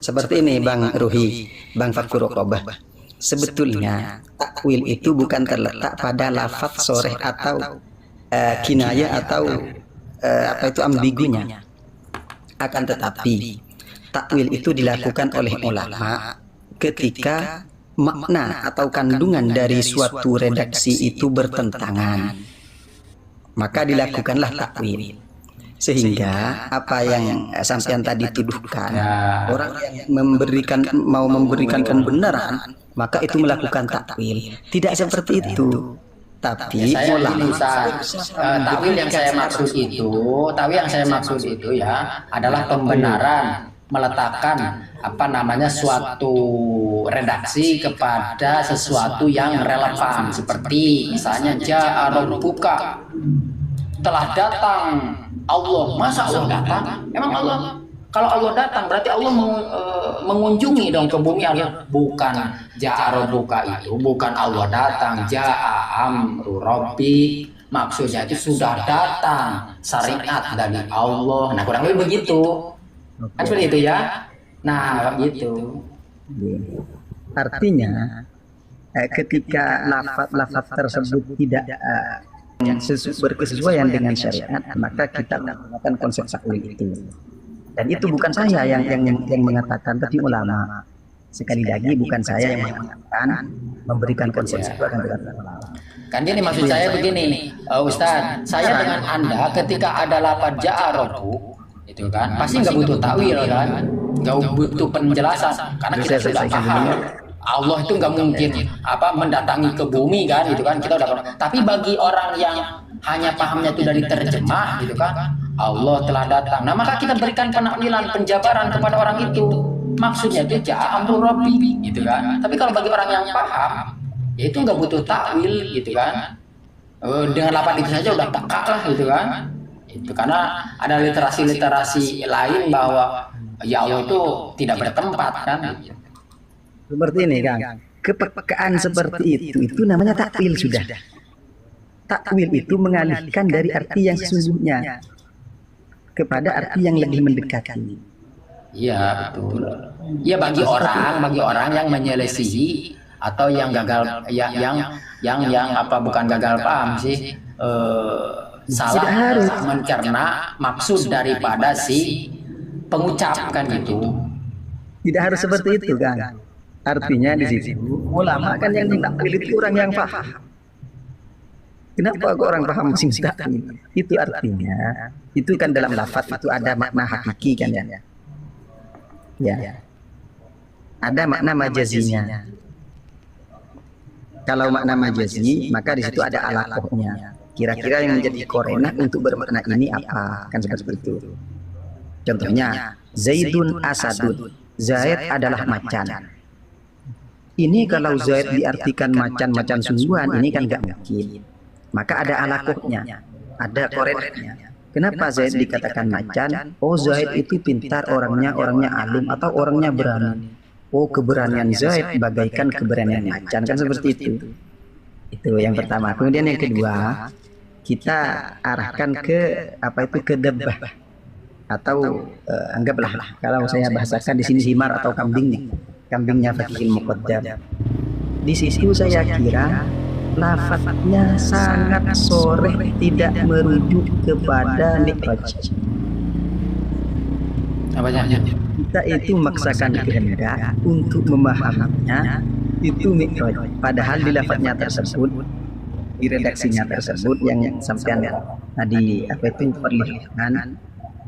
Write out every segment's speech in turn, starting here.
Seperti ini Bang Ruhi, Bang Fakur Rokobah. Sebetulnya takwil itu bukan terletak pada lafaz soreh atau kinayah atau apa itu ambigunya. Akan tetapi takwil itu dilakukan oleh ulama ketika makna atau kandungan dari suatu redaksi itu bertentangan, maka dilakukanlah takwil. Sehingga apa yang sampean tadi tuduhkan, orang yang mau memberikan pembenaran, maka itu melakukan takwil. Tidak seperti itu. Tapi takwil yang saya maksud itu ya adalah pembenaran, meletakkan suatu redaksi kepada sesuatu yang relevan, seperti misalnya ja'a rabbuka, telah datang Allah. Masa Allah datang? Emang Allah, kalau Allah datang berarti Allah mengunjungi dong ke bumi. Bukan, ja'a rabbuka itu bukan Allah datang, ja'a amru rabbi, maksudnya itu sudah datang syariat dari Allah. Nah, kurang lebih begitu. Kan seperti itu ya. Nah, begitu. Artinya ketika lafaz tersebut tidak berkesesuaian dengan syariat, maka kita menggunakan konsep takwil itu. Dan itu bukan saya yang mengatakan, tapi ulama. Sekali lagi bukan saya yang mengatakan, memberikan konsep itu akan berkata ulama. Kan ini maksud saya begini, Ustadz, saya dengan Anda ketika ada lafaz ja'a rabbuk, itu kan pasti nggak butuh takwil kan, nggak butuh penjelasan, karena kita sudah paham. Allah itu nggak mungkin mendatangi ke bumi kan, itu kan kita udah paham. Tapi bagi orang yang hanya pahamnya itu dari terjemah, gitu kan, Allah telah datang. Nah, maka kita berikan penakwilan, penjabaran kepada orang itu. Maksudnya itu ja'a amru rabbi, gitu kan. Tapi kalau bagi orang yang paham, ya itu nggak butuh takwil, gitu kan. Dengan lafaz itu saja udah peka lah, gitu kan. Itu karena ada literasi lain bahwa ya Allah itu tidak bertempat kan. Seperti ini Kang, kepekaan seperti itu namanya takwil sudah. Takwil itu mengalihkan dari arti yang sesungguhnya kepada arti yang lebih mendekati. Iya, betul. Ya, bagi orang yang menyelisihi atau yang gagal, bukan gagal paham sih, salah mencerna maksud daripada si pengucap kan gitu. Tidak harus seperti itu Kang. Artinya di situ ulama kan yang takwil itu orang yang paham. Kenapa kok orang paham sing takwil? Itu artinya itu kan dalam lafaz itu ada makna hakiki kan ya. Ya. Ada makna majazinya. Kalau makna majazi, maka di situ ada alakohnya. Kira-kira yang menjadi korenah untuk bermakna ini apa? Kan seperti itu. Contohnya, Zaidun asadun. Zaid adalah macan. Ini kalau Zaid diartikan macan sungguhan, ini kan nggak mungkin. Maka ada alakohnya, ada korenahnya. Kenapa Zaid dikatakan macan? Oh, Zaid itu pintar, orangnya alim atau orangnya berani. Oh, keberanian Zaid bagaikan keberanian macan, kan seperti itu. Itu yang pertama. Kemudian yang kedua, kita arahkan ke ke debah atau anggaplah kalau saya bahasakan di sini himar atau kambingnya Fakihil Muqaddam. Di situ saya kira lafadznya sangat soreh, tidak merujuk kepada mi'raj. Kita itu memaksakan kehendak untuk memahaminya itu mi'raj. Padahal di lafadznya tersebut, di redaksinya tersebut yang sampean tadi perlihatkan,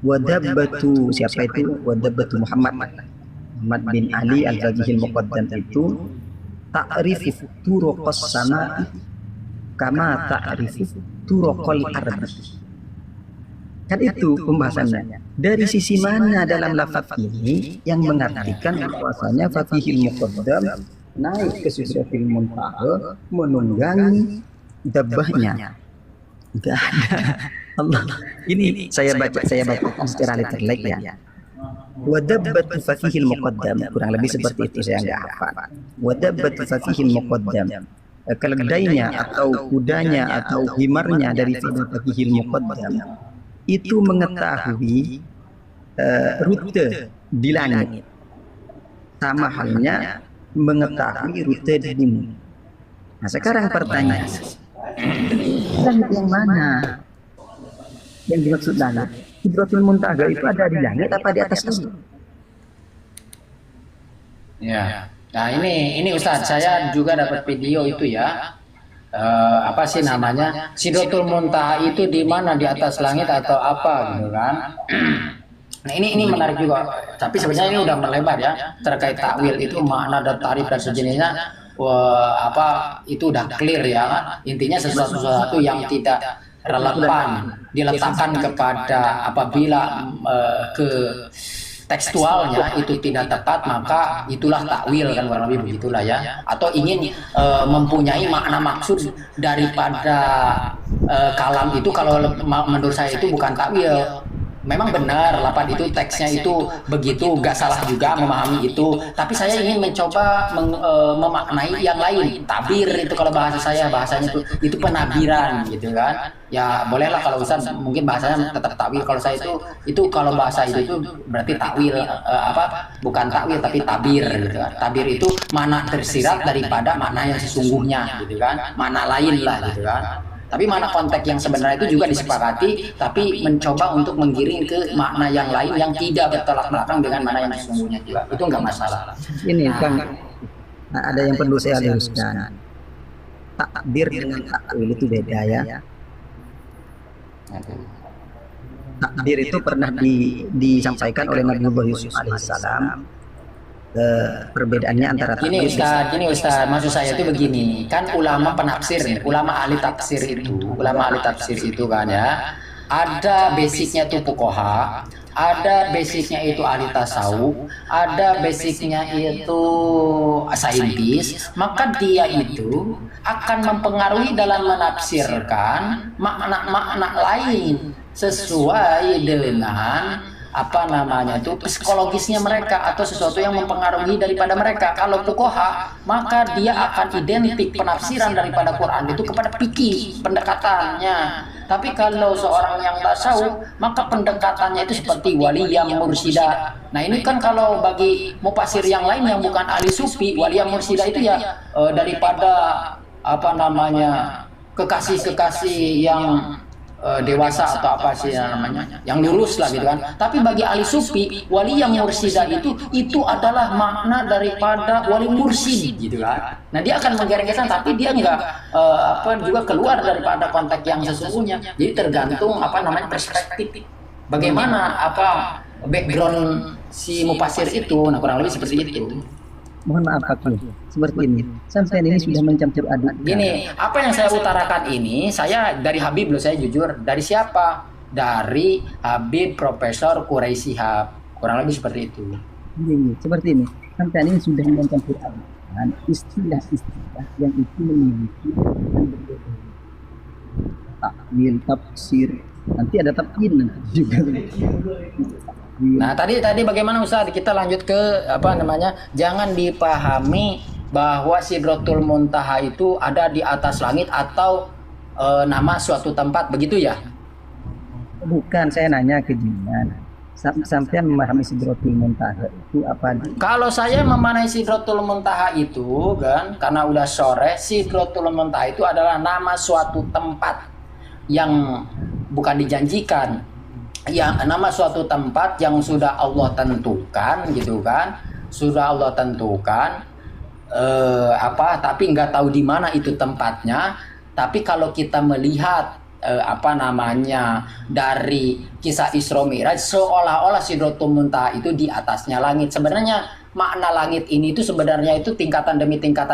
wadabbatu siapa itu? Wadabbatu Muhammad bin Ali al-Fakihil Muqaddam itu ta'rifu turuqas sama'i kama ta'rifu turuqal ardi. Kan itu pembahasannya. Dari sisi mana dalam lafaz ini yang mengartikan bahwasanya Fakihil Muqaddam naik ke Sidratil Muntaha menunggangi dabbahnya? Enggak ada. Allah. Ini saya baca secara literal ya. Wadabbatu Fakihil Muqaddam, kurang lebih seperti itu, saya nggak hafal. Wadabbatu Fakihil Muqaddam, keledainya atau kudanya atau himarnya dari Fakihil Muqaddam itu mengetahui rute di langit. sama halnya mengetahui rute dirimu. Nah sekarang pertanyaan, langit yang mana yang dimaksud langit? Sidratul Muntaha itu ada di langit apa di atas langit? Ya. Nah ini Ustadz, saya juga dapat video itu ya. Apa sih namanya? Sidratul Muntaha itu di mana, di atas langit atau apa gitu kan? Nah ini menarik juga. Tapi sebenarnya ini udah melebar ya terkait takwil itu, makna dan tarif dan sejenisnya. Apa itu udah clear ya. Intinya sesuatu yang tidak relevan diletakkan kepada apabila ke tekstualnya itu tidak tepat, maka itulah takwil kan, kurang lebih begitulah ya. Atau ingin mempunyai makna maksud daripada kalam itu, kalau menurut saya itu bukan takwil. Memang benar, lapan itu teksnya itu begitu, gak salah juga memahami itu. Tapi saya ingin mencoba memaknai yang lain. Tabir itu kalau bahasa saya, bahasanya itu penabiran gitu kan. Ya bolehlah kalau Ustaz mungkin bahasanya tetap takwil. Kalau saya itu kalau bahasa itu berarti takwil, bukan takwil tapi tabir gitu kan. Tabir itu mana tersirat daripada mana yang sesungguhnya gitu kan. Mana lain lah gitu kan. Tapi mana konteks yang sebenarnya itu juga disepakati, tapi mencoba untuk menggiring ke makna yang lain yang tidak bertolak belakang dengan mana yang sesungguhnya juga. Itu enggak masalah. Ini Kang, ada yang perlu saya luruskan. Takbir dengan takwil itu beda ya. Takbir itu pernah disampaikan oleh Nabi Yusuf alaihissalam. Perbedaannya antara gini Ustaz, maksud saya itu begini, kan ulama penafsir, ulama ahli tafsir itu kan ya, ada basicnya itu fuqaha, ada basicnya itu ahli tasawuf, ada basicnya itu saintis, maka dia itu akan mempengaruhi dalam menafsirkan makna-makna lain sesuai dengan apa namanya itu psikologisnya mereka atau sesuatu yang mempengaruhi daripada mereka. Kalau fuqaha, maka dia akan identik penafsiran daripada Quran itu kepada fikih pendekatannya. Tapi kalau seorang yang tasawuf, maka pendekatannya itu seperti wali yang mursida. Nah ini kan kalau bagi mufasir yang lain yang bukan ahli sufi, wali yang mursida itu ya daripada apa namanya kekasih-kekasih yang dewasa atau apa sih namanya, yang lurus lah gitu kan. Tapi bagi ahli sufi, wali yang mursida itu adalah makna daripada wali mursid gitu kan. Nah dia akan menggariskan, tapi dia enggak juga keluar daripada konteks yang sesungguhnya. Jadi tergantung apa namanya perspektif, bagaimana background si mufasir itu. Nah kurang lebih seperti itu. Mohon maaf Pak, seperti ini. Sampai ini sudah mencampur aduk. Gini, apa yang saya utarakan ini, saya dari Habib loh, saya jujur. Dari siapa? Dari Habib Profesor Quraisy Shihab. Kurang lebih seperti itu. Ini, seperti ini. Sampai ini sudah mencampur aduk. Istilah-istilah yang itu memiliki takwil, tafsir. Nanti ada takwil juga. Nah tadi bagaimana Ustaz? Kita lanjut ke apa namanya? Jangan dipahami bahwa Sidratul Muntaha itu ada di atas langit atau nama suatu tempat, begitu ya? Bukan, saya nanya ke Jinan. Sampai memahami Sidratul Muntaha itu apa? Kalau saya memaknai Sidratul Muntaha itu kan, karena udah sore, Sidratul Muntaha itu adalah nama suatu tempat yang bukan dijanjikan. Yang nama suatu tempat yang sudah Allah tentukan gitu kan, sudah Allah tentukan tapi nggak tahu di mana itu tempatnya. Tapi kalau kita melihat dari kisah Isra Mi'raj, seolah-olah Sidratul Muntaha itu di atasnya langit. Sebenarnya makna langit ini itu sebenarnya itu tingkatan demi tingkatan.